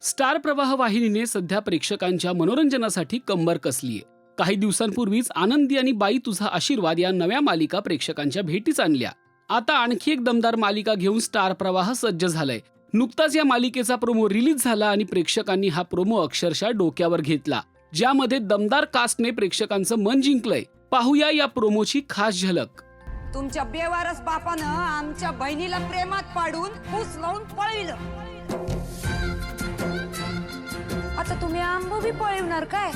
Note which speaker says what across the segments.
Speaker 1: Star प्रवाह वाहिनीने सध्या प्रेक्षकांच्या मनोरंजनासाठी कंबर कसलीये. काही दिवसांपूर्वीच आनंदी आणि बाई तुझा आशीर्वाद या नव्या मालिका प्रेक्षकांच्या भेटीस आणल्या. आता आणखी एक दमदार मालिका घेऊन स्टार प्रवाह सज्ज झालंय. नुकताच या मालिकेचा प्रोमो रिलीज झाला आणि प्रेक्षकांनी हा प्रोमो अक्षरशः डोक्यावर घेतला, ज्यामध्ये दमदार कास्टने प्रेक्षकांचं मन जिंकलंय. पाहूया या प्रोमोची खास झलक.
Speaker 2: तुमच्या बेवारस बापानं आमच्या बहिणीला प्रेमात पाडून फूस लावून पळविलं. आता तुम्ही आंब बी पळवणार काय?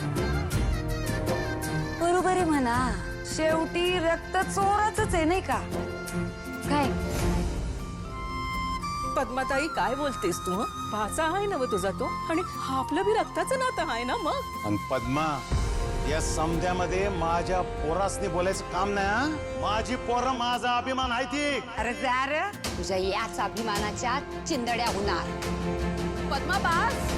Speaker 2: बरोबर आहे म्हणा, शेवटी रक्त चोराचंच आहे नाही का? काय
Speaker 3: पद्माताई काय बोलतेस तू? भाचा आहे ना तुझा तो, आणि आपलं बी रक्ताचं नातं आहे ना मग.
Speaker 4: आणि पद्मा, या समध्यामध्ये माझ्या पोरासनी बोलायचं काम नाही हा? माझी पोरं माझा अभिमान आहे ती.
Speaker 2: अरे जा रे, तुझ्या याच अभिमानाच्या चिंदड्या होणार.
Speaker 5: पद्मा बास,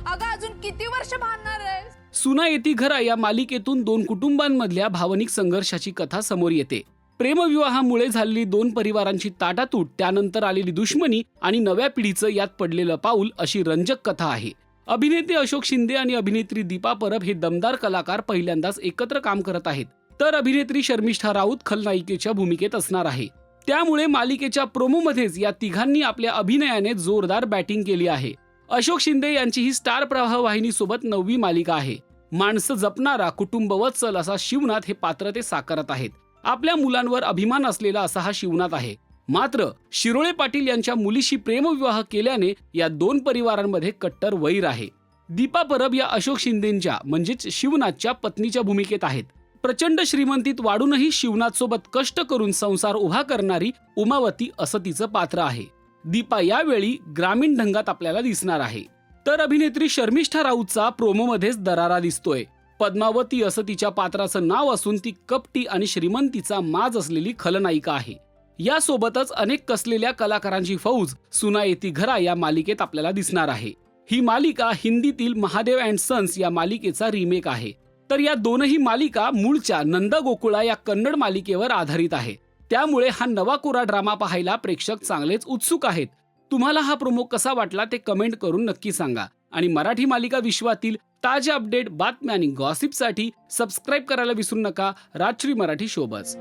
Speaker 5: अगं अजून किती वर्ष भांडणार आहे?
Speaker 1: सुना येती घरा या मालिकेतून दोन कुटुंबांमधल्या भावनिक संघर्षाची कथा समोर येते. प्रेमविवाहामुळे झालेली दोन परिवारांची ताटातूट, त्यानंतर आलेली दुश्मनी आणि नव्या पिढीचं यात पडलेलं पाऊल अशी रंजक कथा आहे. अभिनेते अशोक शिंदे आणि अभिनेत्री दीपा परब हे दमदार कलाकार पहिल्यांदाच एकत्र काम करत आहेत. तर अभिनेत्री शर्मिष्ठा राऊत खलनायिकेच्या भूमिकेत असणार आहे. त्यामुळे मालिकेच्या प्रोमोमध्येच या तिघांनी आपल्या अभिनयाने जोरदार बॅटिंग केली आहे. अशोक शिंदे यांची ही स्टार प्रवाह वाहिनी सोबत 9वी मालिका आहे. माणसं जपणारा, कुटुंबवत्सल असा शिवनाथ हे पात्र ते साकारत आहेत. आपल्या मुलांवर अभिमान असलेला असा हा शिवनाथ आहे. मात्र शिरोळे पाटील यांच्या मुलीशी प्रेमविवाह केल्याने या दोन परिवारांमध्ये कट्टर वैर आहे. दीपा परब या अशोक शिंदेंच्या म्हणजेच शिवनाथच्या पत्नीच्या भूमिकेत आहेत. प्रचंड श्रीमंतीत वाढूनही शिवनाथ सोबत कष्ट करून संसार उभा करणारी उमावती असं तिचं पात्र आहे. दीपा यावेळी ग्रामीण ढंगात आपल्याला दिसणार आहे. तर अभिनेत्री शर्मिष्ठा राऊतचा प्रोमोमध्येच दरारा दिसतोय. पद्मावती असं तिच्या पात्राचं नाव असून ती कपटी आणि श्रीमंतीचा माज असलेली खलनायिका आहे. यासोबतच अनेक कसलेल्या कलाकारांची फौज सुना येती घरा या मालिकेत आपल्याला दिसणार आहे. ही मालिका हिंदीतील महादेव अँड सन्स या मालिकेचा रिमेक आहे. तर या दोनही मालिका मूळच्या नंदा गोकुळा या कन्नड मालिकेवर आधारित आहे. त्यामुळे हा नवा कोरा ड्रामा पाहायला प्रेक्षक चांगलेच उत्सुक आहेत. तुम्हाला हा प्रोमो कसा वाटला ते कमेंट करून नक्की सांगा. आणि मराठी मालिका विश्वातील ताज्या अपडेट, बातम्या आणि गॉसिपसाठी सबस्क्राईब करायला विसरू नका राजश्री मराठी शोबज.